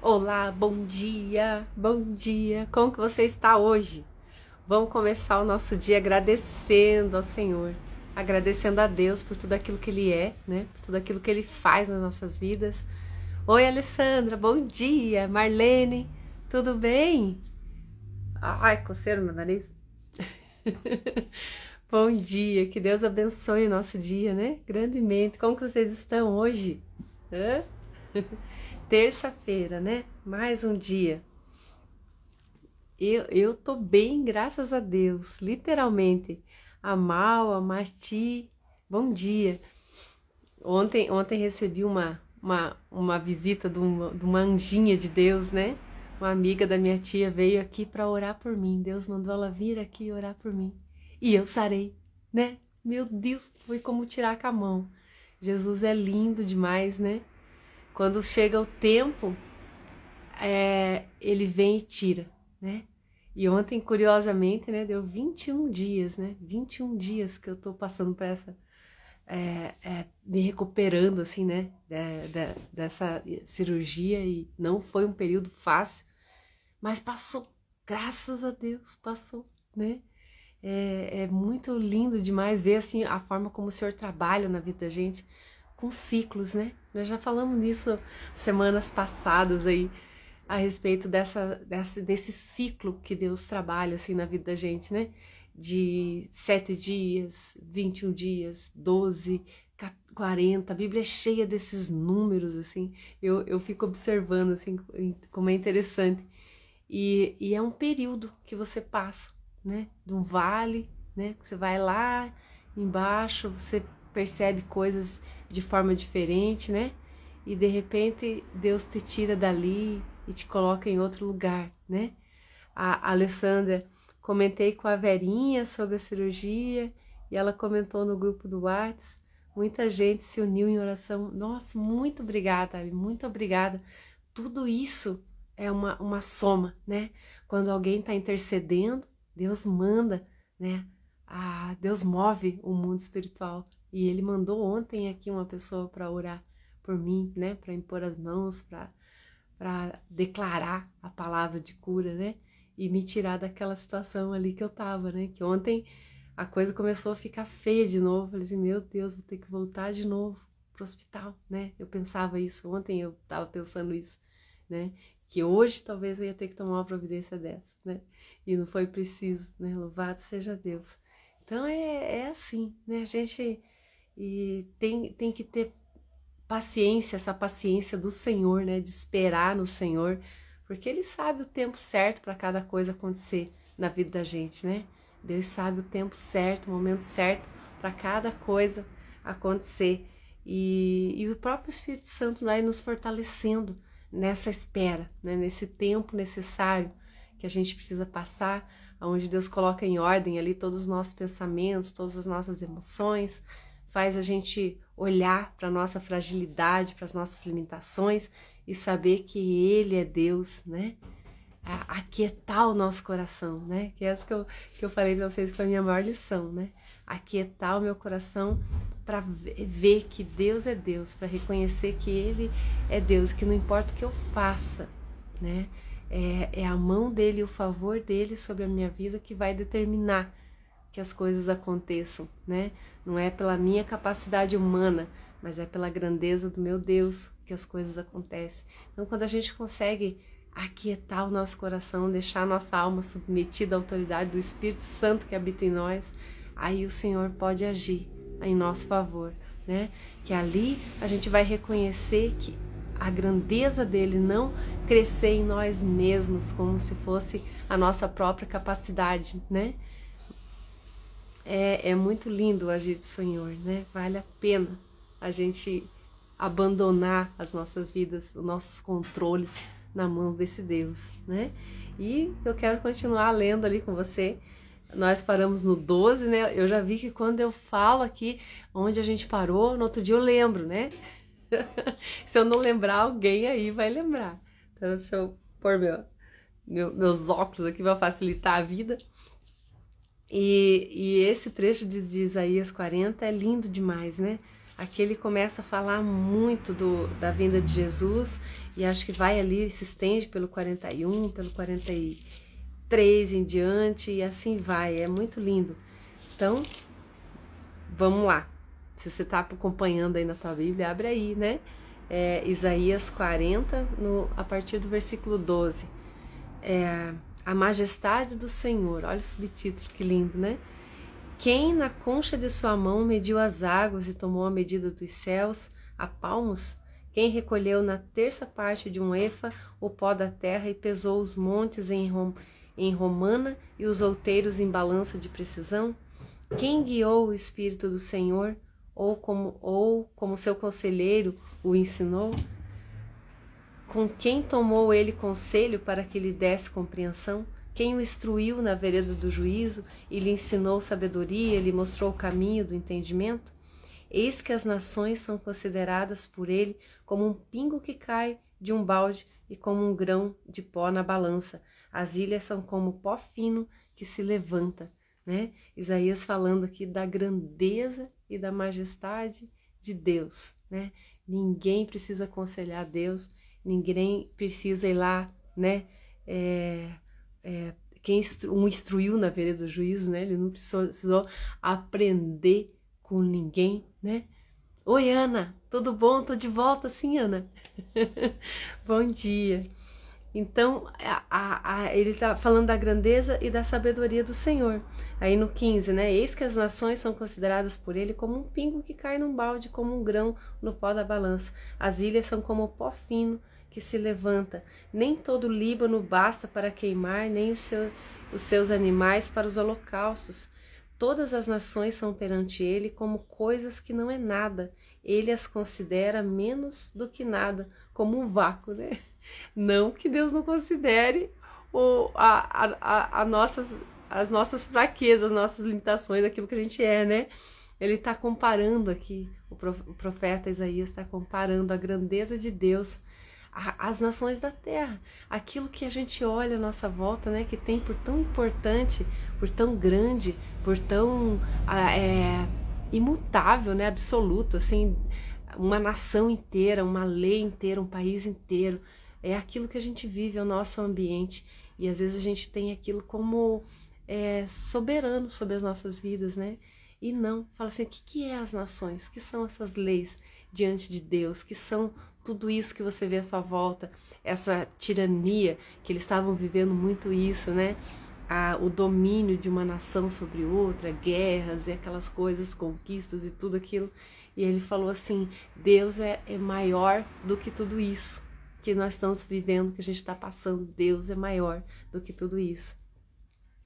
Olá, bom dia, bom dia. Como que você está hoje? Vamos começar o nosso dia agradecendo ao Senhor, agradecendo a Deus por tudo aquilo que Ele é, né? Por tudo aquilo que Ele faz nas nossas vidas. Oi, Alessandra, bom dia. Marlene, tudo bem? Ai, coceira no meu nariz. Bom dia, que Deus abençoe o nosso dia, né? Grandemente. Como que vocês estão hoje? Hã? Terça-feira, né? Mais um dia. Eu tô bem, graças a Deus, literalmente. A Mal, a Mati, bom dia. Ontem recebi uma visita de uma anjinha de Deus, né? Uma amiga da minha tia veio aqui para orar por mim. Deus mandou ela vir aqui orar por mim. E eu sarei, né? Meu Deus, foi como tirar com a mão. Jesus é lindo demais, né? Quando chega o tempo, ele vem e tira, né? E ontem, curiosamente, né, deu 21 dias, né? 21 dias que eu tô passando por essa, me recuperando, assim, né, dessa cirurgia, e não foi um período fácil, mas passou, graças a Deus, passou, né? É muito lindo demais ver, assim, a forma como o Senhor trabalha na vida da gente, com ciclos, né? Nós já falamos nisso semanas passadas aí, a respeito desse ciclo que Deus trabalha assim na vida da gente, né? De 7 dias, 21 dias, 12, 40, a Bíblia é cheia desses números, assim, eu fico observando, assim, como é interessante. E é um período que você passa, né? De um vale, né? Você vai lá embaixo, você percebe coisas de forma diferente, né? E de repente Deus te tira dali e te coloca em outro lugar, né? A Alessandra, comentei com a Verinha sobre a cirurgia e ela comentou no grupo do WhatsApp. Muita gente se uniu em oração. Nossa, muito obrigada, Ali, muito obrigada. Tudo isso é uma soma, né? Quando alguém está intercedendo, Deus manda, né? Deus move o mundo espiritual. E Ele mandou ontem aqui uma pessoa para orar por mim, né? Para impor as mãos, para declarar a palavra de cura, né? E me tirar daquela situação ali que eu tava, né? Que ontem a coisa começou a ficar feia de novo. Falei assim, meu Deus, vou ter que voltar de novo pro hospital, né? Eu pensava isso, ontem eu tava pensando isso, né? Que hoje talvez eu ia ter que tomar uma providência dessa, né? E não foi preciso, né? Louvado seja Deus. Então é assim, né? A gente tem que ter paciência, essa paciência do Senhor, né? De esperar no Senhor, porque Ele sabe o tempo certo para cada coisa acontecer na vida da gente, né? Deus sabe o tempo certo, o momento certo para cada coisa acontecer. E o próprio Espírito Santo vai nos fortalecendo nessa espera, né? Nesse tempo necessário que a gente precisa passar, onde Deus coloca em ordem ali todos os nossos pensamentos, todas as nossas emoções, faz a gente olhar para a nossa fragilidade, para as nossas limitações e saber que Ele é Deus, né? Aquietar o nosso coração, né? Que é essa que eu falei para vocês que foi a minha maior lição, né? Aquietar o meu coração para ver que Deus é Deus, para reconhecer que Ele é Deus, que não importa o que eu faça, né? É a mão dele, o favor dele sobre a minha vida que vai determinar que as coisas aconteçam, né? Não é pela minha capacidade humana, mas é pela grandeza do meu Deus que as coisas acontecem. Então, quando a gente consegue aquietar o nosso coração, deixar a nossa alma submetida à autoridade do Espírito Santo que habita em nós, aí o Senhor pode agir em nosso favor, né? Que ali a gente vai reconhecer que a grandeza dele, não crescer em nós mesmos como se fosse a nossa própria capacidade, né? É muito lindo o agir do Senhor, né? Vale a pena a gente abandonar as nossas vidas, os nossos controles na mão desse Deus, né? E eu quero continuar lendo ali com você. Nós paramos no 12, né? Eu já vi que quando eu falo aqui onde a gente parou, no outro dia eu lembro, né? Se eu não lembrar, alguém aí vai lembrar. Então deixa eu pôr meus óculos aqui para facilitar a vida. E esse trecho de Isaías 40 é lindo demais, né? Aqui ele começa a falar muito da vinda de Jesus, e acho que vai ali, se estende pelo 41, pelo 43 em diante, e assim vai, é muito lindo. Então, vamos lá. Se você está acompanhando aí na tua Bíblia, abre aí, né? Isaías 40, a partir do versículo 12. A majestade do Senhor, olha o subtítulo, que lindo, né? Quem na concha de sua mão mediu as águas e tomou a medida dos céus a palmos? Quem recolheu na terça parte de um efa o pó da terra e pesou os montes em romana e os outeiros em balança de precisão? Quem guiou o Espírito do Senhor, ou como seu conselheiro o ensinou? Com quem tomou ele conselho para que lhe desse compreensão? Quem o instruiu na vereda do juízo e lhe ensinou sabedoria, lhe mostrou o caminho do entendimento? Eis que as nações são consideradas por ele como um pingo que cai de um balde e como um grão de pó na balança. As ilhas são como pó fino que se levanta, né? Isaías falando aqui da grandeza e da majestade de Deus, né? Ninguém precisa aconselhar Deus, ninguém precisa ir lá, né? Quem instruiu na vereda do juízo, né? Ele não precisou aprender com ninguém, né? Oi, Ana, tudo bom? Tô de volta, sim, Ana. Bom dia. Então, ele está falando da grandeza e da sabedoria do Senhor. Aí no 15, né? Eis que as nações são consideradas por ele como um pingo que cai num balde, como um grão no pó da balança. As ilhas são como o pó fino que se levanta. Nem todo o Líbano basta para queimar, nem os seus animais para os holocaustos. Todas as nações são perante ele como coisas que não é nada. Ele as considera menos do que nada, como um vácuo, né? Não que Deus não considere as nossas fraquezas, as nossas limitações, aquilo que a gente é, né? Ele está comparando aqui, o profeta Isaías está comparando a grandeza de Deus às nações da terra, aquilo que a gente olha à nossa volta, né? Que tem por tão importante, por tão grande, por tão imutável, né? Absoluto, assim, uma nação inteira, uma lei inteira, um país inteiro. É aquilo que a gente vive, é o nosso ambiente, e às vezes a gente tem aquilo como soberano sobre as nossas vidas, né? E não, fala assim, o que é as nações? O que são essas leis diante de Deus? Que são tudo isso que você vê à sua volta, essa tirania, que eles estavam vivendo muito isso, né? O domínio de uma nação sobre outra, guerras e aquelas coisas, conquistas e tudo aquilo. E ele falou assim, Deus é maior do que tudo isso que nós estamos vivendo, que a gente está passando. Deus é maior do que tudo isso.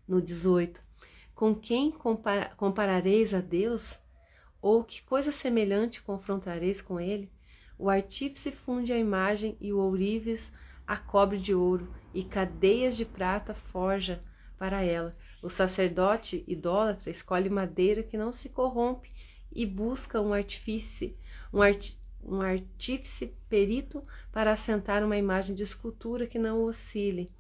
No 18, com quem comparareis a Deus? Ou que coisa semelhante confrontareis com ele? O artífice funde a imagem e o ourives a cobre de ouro, e cadeias de prata forja para ela. O sacerdote idólatra escolhe madeira que não se corrompe e busca um artífice perito para assentar uma imagem de escultura que não oscile.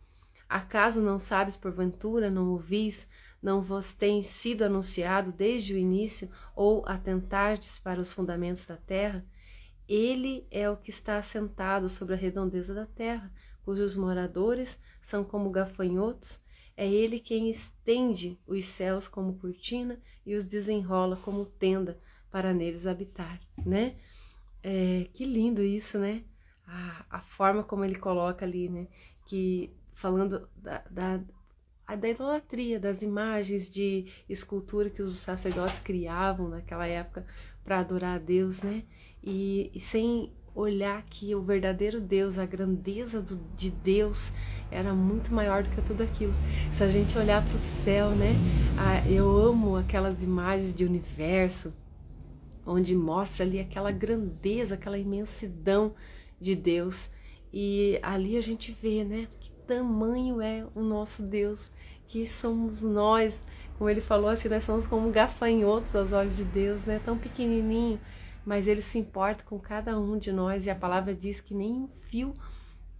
Acaso não sabes porventura, não ouvis, não vos tem sido anunciado desde o início, ou atentardes para os fundamentos da terra? Ele é o que está assentado sobre a redondeza da terra, cujos moradores são como gafanhotos. É ele quem estende os céus como cortina e os desenrola como tenda para neles habitar, né? Que lindo isso, né? A forma como ele coloca ali, né? Que falando da idolatria, das imagens de escultura que os sacerdotes criavam naquela época para adorar a Deus, né? E sem olhar que o verdadeiro Deus, a grandeza de Deus era muito maior do que tudo aquilo. Se a gente olhar para o céu, né? Eu amo aquelas imagens de universo, onde mostra ali aquela grandeza, aquela imensidão de Deus. E ali a gente vê, né? Que tamanho é o nosso Deus, que somos nós. Como ele falou assim, nós somos como gafanhotos aos olhos de Deus, né? Tão pequenininho, mas ele se importa com cada um de nós, e a palavra diz que nem um fio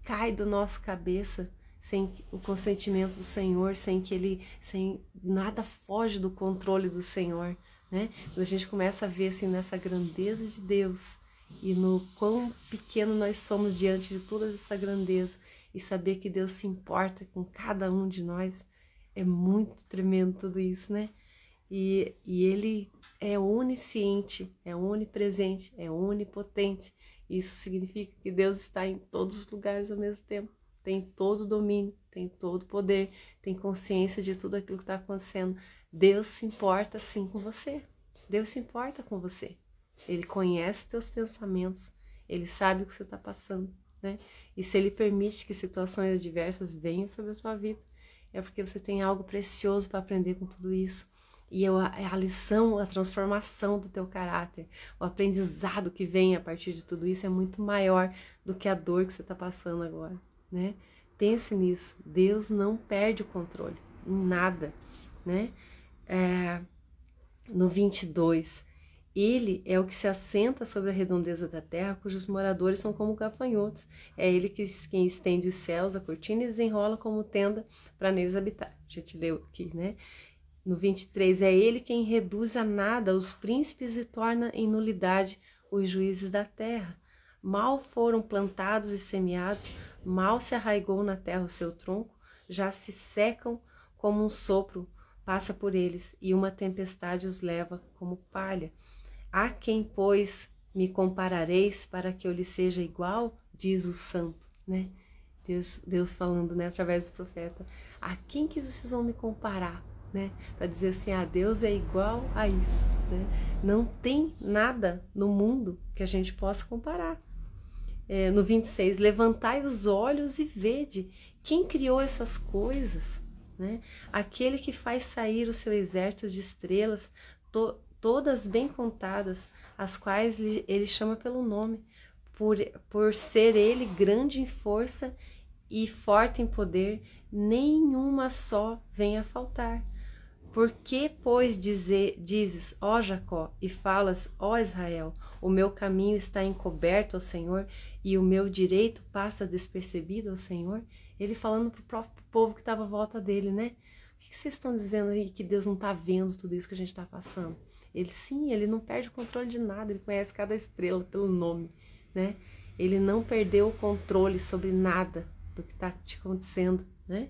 cai do nosso cabeça sem o consentimento do Senhor, sem nada foge do controle do Senhor, né? Quando a gente começa a ver assim nessa grandeza de Deus e no quão pequeno nós somos diante de toda essa grandeza e saber que Deus se importa com cada um de nós, é muito tremendo tudo isso, né? E Ele é onisciente, é onipresente, é onipotente. Isso significa que Deus está em todos os lugares ao mesmo tempo. Tem todo o domínio, tem todo o poder, tem consciência de tudo aquilo que está acontecendo. Deus se importa sim com você. Deus se importa com você. Ele conhece teus pensamentos, Ele sabe o que você está passando, né? E se Ele permite que situações adversas venham sobre a sua vida, é porque você tem algo precioso para aprender com tudo isso. E é a lição, a transformação do teu caráter, o aprendizado que vem a partir de tudo isso é muito maior do que a dor que você está passando agora, né? Pense nisso, Deus não perde o controle em nada, né? No 22, Ele é o que se assenta sobre a redondeza da terra, cujos moradores são como gafanhotos. É Ele quem estende os céus, a cortina e desenrola como tenda para neles habitar. A gente leu aqui, né? No 23, é Ele quem reduz a nada os príncipes e torna em nulidade os juízes da terra. Mal foram plantados e semeados, mal se arraigou na terra o seu tronco, já se secam como um sopro, passa por eles, e uma tempestade os leva como palha. A quem, pois, me comparareis para que eu lhe seja igual? Diz o santo, né? Deus falando, né, através do profeta. A quem que vocês vão me comparar? Né, para dizer assim, Deus é igual a isso, né? Não tem nada no mundo que a gente possa comparar. No 26, levantai os olhos e vede quem criou essas coisas, né? Aquele que faz sair o seu exército de estrelas, todas bem contadas, as quais ele chama pelo nome, por ser ele grande em força e forte em poder, nenhuma só vem a faltar. Por que, pois, dizes, ó Jacó, e falas, ó Israel, o meu caminho está encoberto ao Senhor e o meu direito passa despercebido ao Senhor? Ele falando para o próprio povo que estava à volta dele, né? O que vocês estão dizendo aí que Deus não está vendo tudo isso que a gente está passando? Ele não perde o controle de nada, ele conhece cada estrela pelo nome, né? Ele não perdeu o controle sobre nada do que está te acontecendo, né?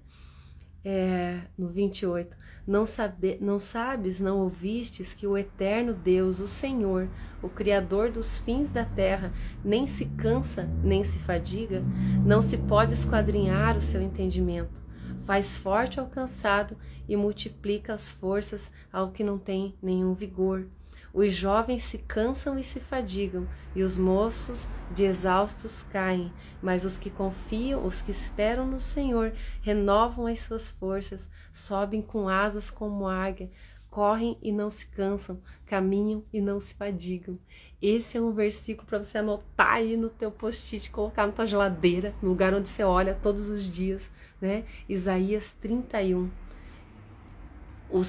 No 28, não sabes, não ouvistes que o eterno Deus, o Senhor, o Criador dos fins da terra, nem se cansa, nem se fadiga, não se pode esquadrinhar o seu entendimento, faz forte ao cansado e multiplica as forças ao que não tem nenhum vigor. Os jovens se cansam e se fadigam, e os moços de exaustos caem, mas os que confiam, os que esperam no Senhor, renovam as suas forças, sobem com asas como águia, correm e não se cansam, caminham e não se fadigam. Esse é um versículo para você anotar aí no teu post-it, colocar na tua geladeira, no lugar onde você olha todos os dias, né? Isaías 31. O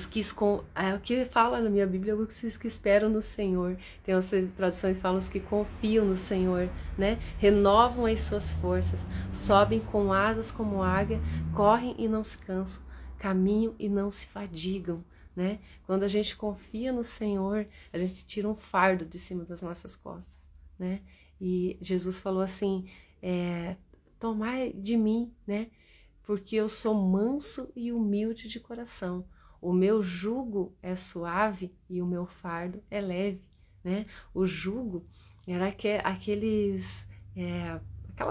que fala na minha Bíblia, os que esperam no Senhor. Tem outras traduções que falam os que confiam no Senhor, né? Renovam as suas forças, sobem com asas como águia, correm e não se cansam, caminham e não se fadigam, né? Quando a gente confia no Senhor, a gente tira um fardo de cima das nossas costas, né? E Jesus falou assim, tomai de mim, né? Porque eu sou manso e humilde de coração. O meu jugo é suave e o meu fardo é leve, né? O jugo era aquelas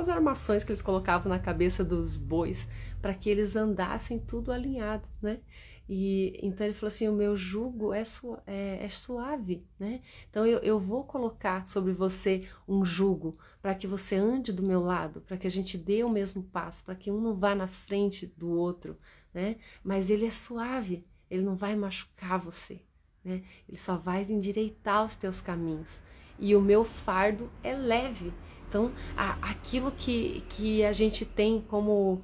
armações que eles colocavam na cabeça dos bois para que eles andassem tudo alinhado, né? E então ele falou assim, o meu jugo é suave, né? Então eu vou colocar sobre você um jugo para que você ande do meu lado, para que a gente dê o mesmo passo, para que um não vá na frente do outro, né? Mas ele é suave. Ele não vai machucar você, né? Ele só vai endireitar os teus caminhos. E o meu fardo é leve. Então, aquilo que a gente tem como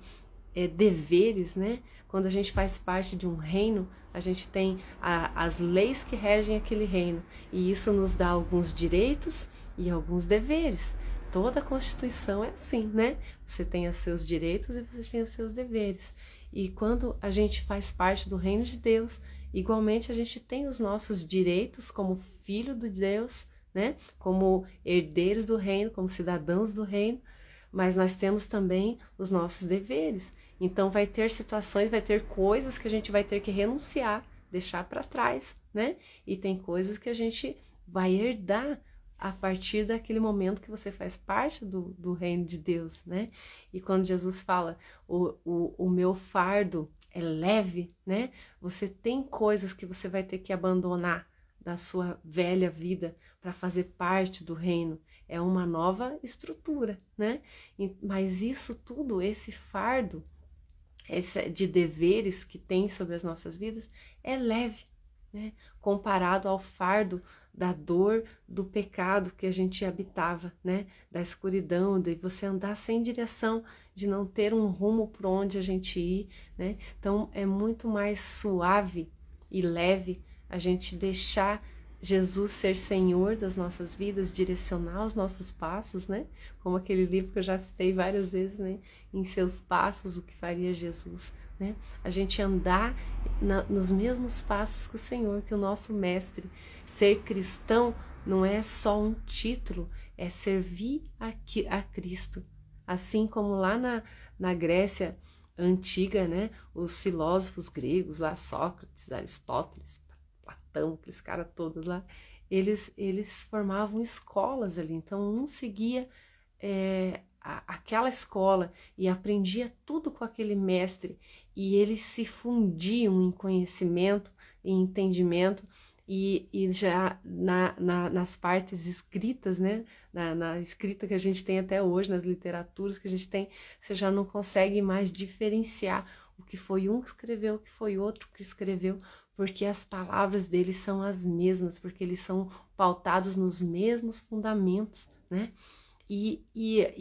deveres, né? Quando a gente faz parte de um reino, a gente tem as leis que regem aquele reino. E isso nos dá alguns direitos e alguns deveres. Toda a Constituição é assim, né? Você tem os seus direitos e você tem os seus deveres. E quando a gente faz parte do reino de Deus, Igualmente a gente tem os nossos direitos como filho de Deus, né? Como herdeiros do reino, como cidadãos do reino, mas nós temos também os nossos deveres. Então vai ter situações, vai ter coisas que a gente vai ter que renunciar, deixar para trás, né? E tem coisas que a gente vai herdar a partir daquele momento que você faz parte do reino de Deus, né? E quando Jesus fala, o meu fardo é leve, né? Você tem coisas que você vai ter que abandonar da sua velha vida para fazer parte do reino. É uma nova estrutura, né? Mas isso tudo, esse fardo de deveres que tem sobre as nossas vidas, é leve, né? Comparado ao fardo da dor, do pecado que a gente habitava, né? Da escuridão, de você andar sem direção, de não ter um rumo por onde a gente ir, né? Então é muito mais suave e leve a gente deixar Jesus ser Senhor das nossas vidas, direcionar os nossos passos, né? Como aquele livro que eu já citei várias vezes, né? Em seus passos, o que faria Jesus, né? A gente andar nos mesmos passos que o Senhor, que o nosso Mestre. Ser cristão não é só um título, é servir a Cristo. Assim como lá na Grécia antiga, né? Os filósofos gregos, lá Sócrates, Aristóteles, Platão, aqueles caras todos lá, eles formavam escolas ali. Então um seguia aquela escola e aprendia tudo com aquele mestre, e eles se fundiam em conhecimento, em entendimento, e já nas partes escritas, né? Na escrita que a gente tem até hoje, nas literaturas que a gente tem, você já não consegue mais diferenciar o que foi um que escreveu, o que foi outro que escreveu, porque as palavras deles são as mesmas, porque eles são pautados nos mesmos fundamentos, né? E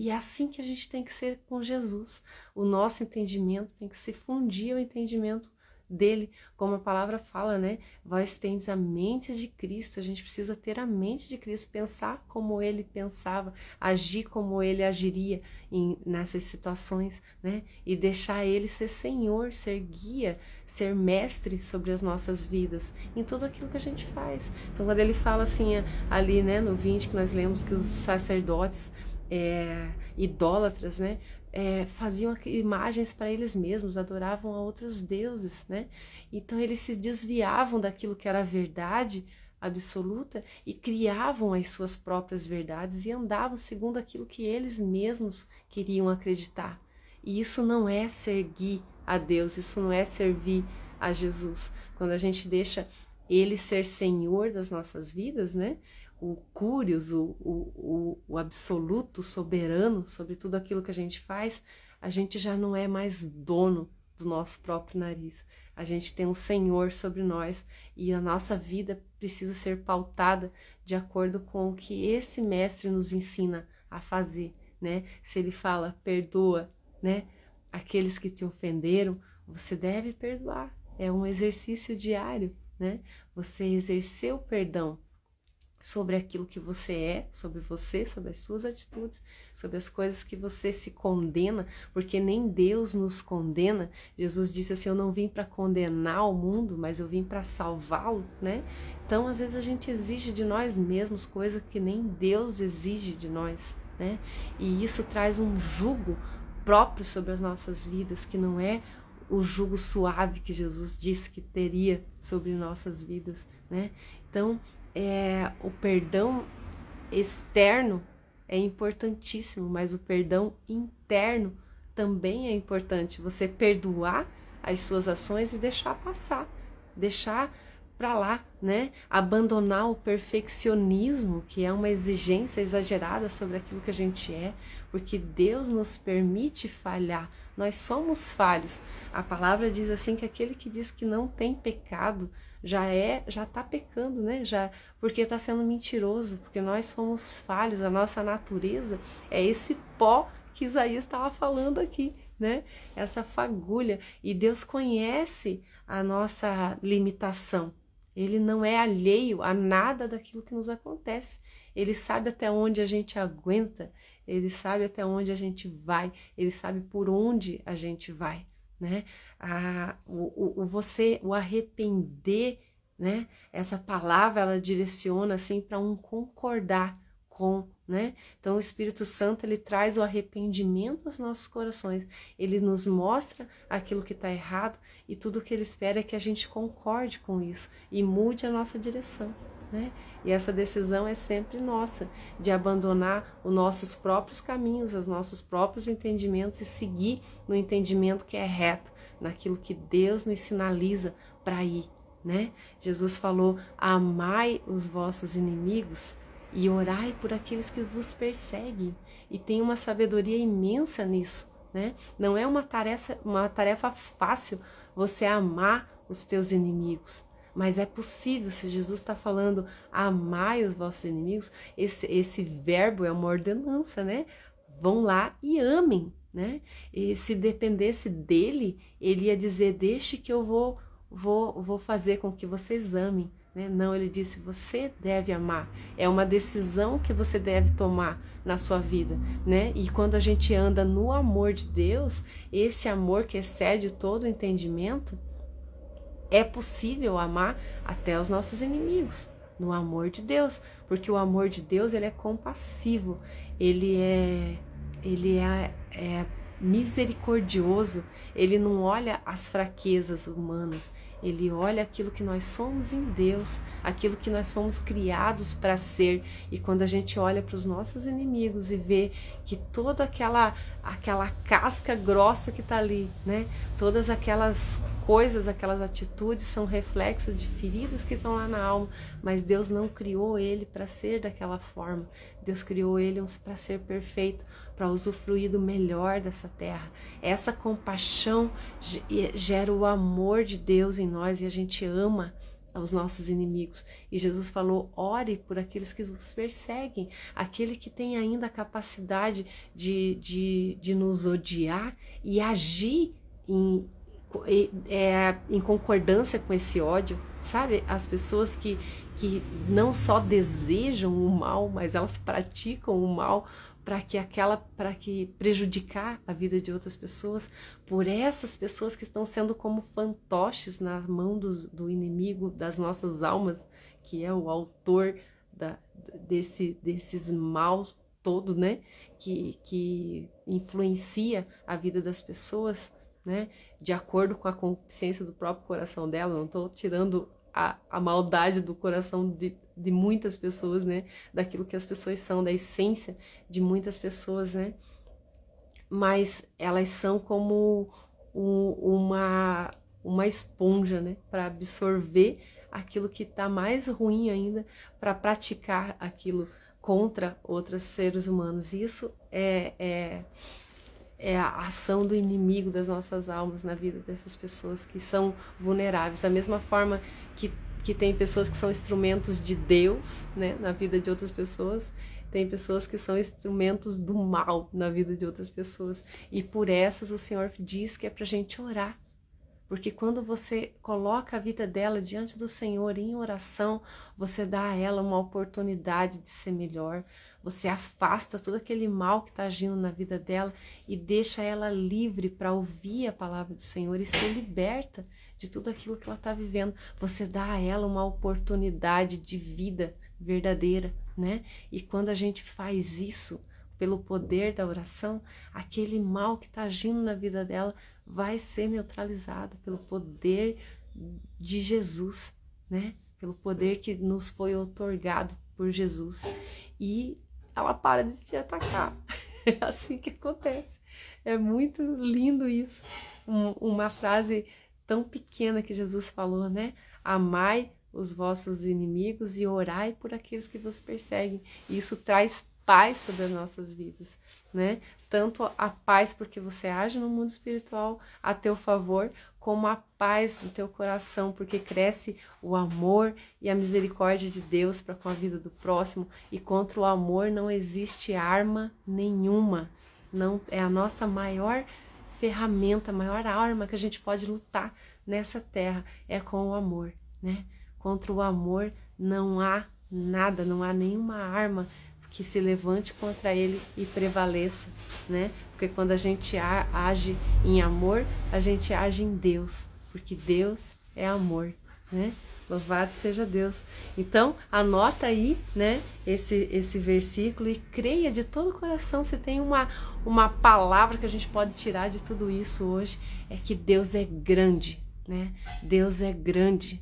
é assim que a gente tem que ser com Jesus. O nosso entendimento tem que se fundir ao entendimento dele, como a palavra fala, né? Vós tendes a mente de Cristo. A gente precisa ter a mente de Cristo, pensar como ele pensava, agir como ele agiria nessas situações, né? E deixar ele ser Senhor, ser guia, ser mestre sobre as nossas vidas, em tudo aquilo que a gente faz. Então, quando ele fala assim, ali, né, no 20, que nós lemos que os sacerdotes idólatras, né, faziam imagens para eles mesmos, adoravam a outros deuses, né? Então eles se desviavam daquilo que era a verdade absoluta e criavam as suas próprias verdades e andavam segundo aquilo que eles mesmos queriam acreditar. E isso não é seguir a Deus, isso não é servir a Jesus. Quando a gente deixa ele ser Senhor das nossas vidas, né? O Curios, o absoluto, soberano sobre tudo aquilo que a gente faz, a gente já não é mais dono do nosso próprio nariz. A gente tem um Senhor sobre nós e a nossa vida precisa ser pautada de acordo com o que esse mestre nos ensina a fazer, né? Se ele fala, perdoa, né? Aqueles que te ofenderam, você deve perdoar. É um exercício diário, né? Você exercer o perdão sobre aquilo que você, sobre as suas atitudes, sobre as coisas que você se condena, porque nem Deus nos condena. Jesus disse assim, eu não vim para condenar o mundo, mas eu vim para salvá-lo, né? Então, às vezes a gente exige de nós mesmos coisas que nem Deus exige de nós, né? E isso traz um jugo próprio sobre as nossas vidas, que não é o jugo suave que Jesus disse que teria sobre nossas vidas, né? Então, o perdão externo é importantíssimo, mas o perdão interno também é importante. Você perdoar as suas ações e deixar passar, deixar para lá, né? Abandonar o perfeccionismo, que é uma exigência exagerada sobre aquilo que a gente é, porque Deus nos permite falhar. Nós somos falhos. A palavra diz assim que aquele que diz que não tem pecado já está pecando, né? Porque está sendo mentiroso, porque nós somos falhos, a nossa natureza é esse pó que Isaías estava falando aqui, né? Essa fagulha. E Deus conhece a nossa limitação. Ele não é alheio a nada daquilo que nos acontece. Ele sabe até onde a gente aguenta, ele sabe até onde a gente vai, ele sabe por onde a gente vai, né? O arrepender, né? Essa palavra, ela direciona assim para um concordar com, né? Então o Espírito Santo, ele traz o arrependimento aos nossos corações, ele nos mostra aquilo que está errado e tudo que ele espera é que a gente concorde com isso e mude a nossa direção, né? E essa decisão é sempre nossa, de abandonar os nossos próprios caminhos, os nossos próprios entendimentos e seguir no entendimento que é reto, naquilo que Deus nos sinaliza para ir, né? Jesus falou: amai os vossos inimigos e orai por aqueles que vos perseguem. E tem uma sabedoria imensa nisso, né? Não é uma tarefa fácil você amar os teus inimigos, mas é possível. Se Jesus está falando amai os vossos inimigos, esse verbo é uma ordenança, né? Vão lá e amem, né? E se dependesse dele, ele ia dizer: deixe que eu vou fazer com que vocês amem. Não, ele disse: você deve amar, é uma decisão que você deve tomar na sua vida, né? E quando a gente anda no amor de Deus, esse amor que excede todo o entendimento, é possível amar até os nossos inimigos, no amor de Deus, porque o amor de Deus, ele é compassivo, ele é misericordioso, ele não olha as fraquezas humanas, ele olha aquilo que nós somos em Deus, aquilo que nós fomos criados para ser. E quando a gente olha para os nossos inimigos e vê que toda aquela casca grossa que está ali, né? Todas aquelas coisas, aquelas atitudes são reflexo de feridas que estão lá na alma, mas Deus não criou ele para ser daquela forma. Deus criou ele para ser perfeito, para usufruir do melhor dessa terra. Essa compaixão gera o amor de Deus em nós e a gente ama aos nossos inimigos. E Jesus falou: ore por aqueles que os perseguem, aquele que tem ainda a capacidade de nos odiar e agir em concordância com esse ódio, sabe? As pessoas que não só desejam o mal, mas elas praticam o mal para que prejudicar a vida de outras pessoas, por essas pessoas que estão sendo como fantoches na mão do inimigo das nossas almas, que é o autor desses maus todo, né? Que influencia a vida das pessoas, né? De acordo com a consciência do próprio coração dela. Não estou tirando a maldade do coração de muitas pessoas, né? Daquilo que as pessoas são, da essência de muitas pessoas, né? Mas elas são como uma esponja, né? Para absorver aquilo que está mais ruim ainda, para praticar aquilo contra outros seres humanos. Isso é a ação do inimigo das nossas almas na vida dessas pessoas que são vulneráveis. Da mesma forma que tem pessoas que são instrumentos de Deus, né, na vida de outras pessoas, tem pessoas que são instrumentos do mal na vida de outras pessoas. E por essas o Senhor diz que é pra gente orar. Porque quando você coloca a vida dela diante do Senhor em oração, você dá a ela uma oportunidade de ser melhor. Você afasta todo aquele mal que está agindo na vida dela e deixa ela livre para ouvir a palavra do Senhor e ser liberta de tudo aquilo que ela está vivendo. Você dá a ela uma oportunidade de vida verdadeira, né? E quando a gente faz isso, pelo poder da oração, aquele mal que está agindo na vida dela vai ser neutralizado pelo poder de Jesus, né? Pelo poder que nos foi outorgado por Jesus. E ela para de te atacar. É assim que acontece. É muito lindo isso. Uma frase tão pequena que Jesus falou, né? Amai os vossos inimigos e orai por aqueles que vos perseguem. E isso traz paz sobre as nossas vidas, né? Tanto a paz porque você age no mundo espiritual a teu favor, como a paz do teu coração, porque cresce o amor e a misericórdia de Deus para com a vida do próximo. E contra o amor não existe arma nenhuma. Não é a nossa maior ferramenta, a maior arma que a gente pode lutar nessa terra é com o amor, né? Contra o amor não há nada, não há nenhuma arma que se levante contra ele e prevaleça, né? Porque quando a gente age em amor, a gente age em Deus, porque Deus é amor, né? Louvado seja Deus. Então, anota aí, né, esse versículo e creia de todo o coração. Se tem uma palavra que a gente pode tirar de tudo isso hoje, é que Deus é grande, né? Deus é grande.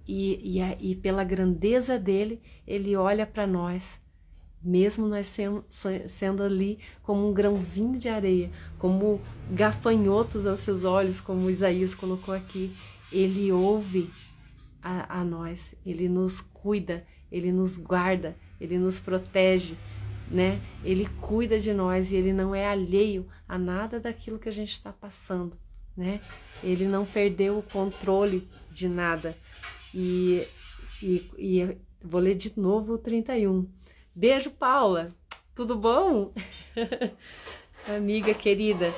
E pela grandeza dele, ele olha para nós, mesmo nós sendo ali como um grãozinho de areia, como gafanhotos aos seus olhos, como Isaías colocou aqui. Ele ouve a nós, ele nos cuida, ele nos guarda, ele nos protege, né? Ele cuida de nós e ele não é alheio a nada daquilo que a gente está passando, né? Ele não perdeu o controle de nada. E vou ler de novo o 31. Beijo, Paula. Tudo bom? Amiga querida,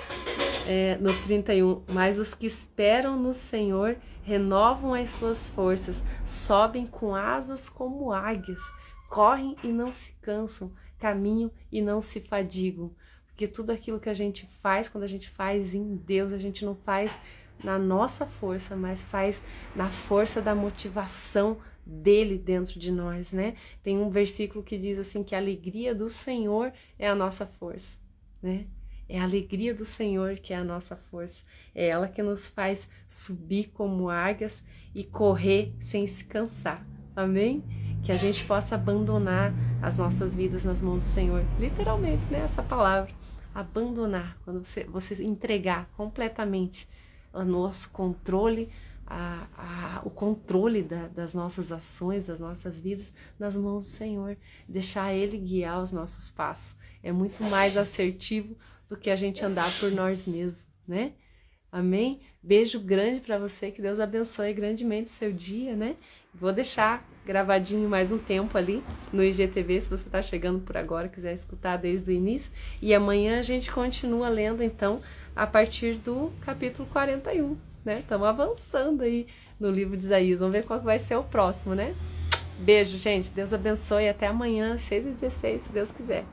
no 31. Mas os que esperam no Senhor renovam as suas forças, sobem com asas como águias, correm e não se cansam, caminham e não se fadigam. Porque tudo aquilo que a gente faz, quando a gente faz em Deus, a gente não faz na nossa força, mas faz na força da motivação dele dentro de nós, né? Tem um versículo que diz assim que a alegria do Senhor é a nossa força, né? É a alegria do Senhor que é a nossa força. É ela que nos faz subir como águias e correr sem se cansar. Amém? Que a gente possa abandonar as nossas vidas nas mãos do Senhor. Literalmente, né? Essa palavra. Abandonar. Quando você entregar completamente o nosso controle, o controle das nossas ações, das nossas vidas nas mãos do Senhor. Deixar Ele guiar os nossos passos. É muito mais assertivo do que a gente andar por nós mesmos, né? Amém? Beijo grande para você, que Deus abençoe grandemente seu dia, né? Vou deixar gravadinho mais um tempo ali no IGTV, se você está chegando por agora, quiser escutar desde o início. E amanhã a gente continua lendo, então, a partir do capítulo 41, né? Estamos avançando aí no livro de Isaías. Vamos ver qual vai ser o próximo, né? Beijo, gente. Deus abençoe. Até amanhã, 6h16, se Deus quiser.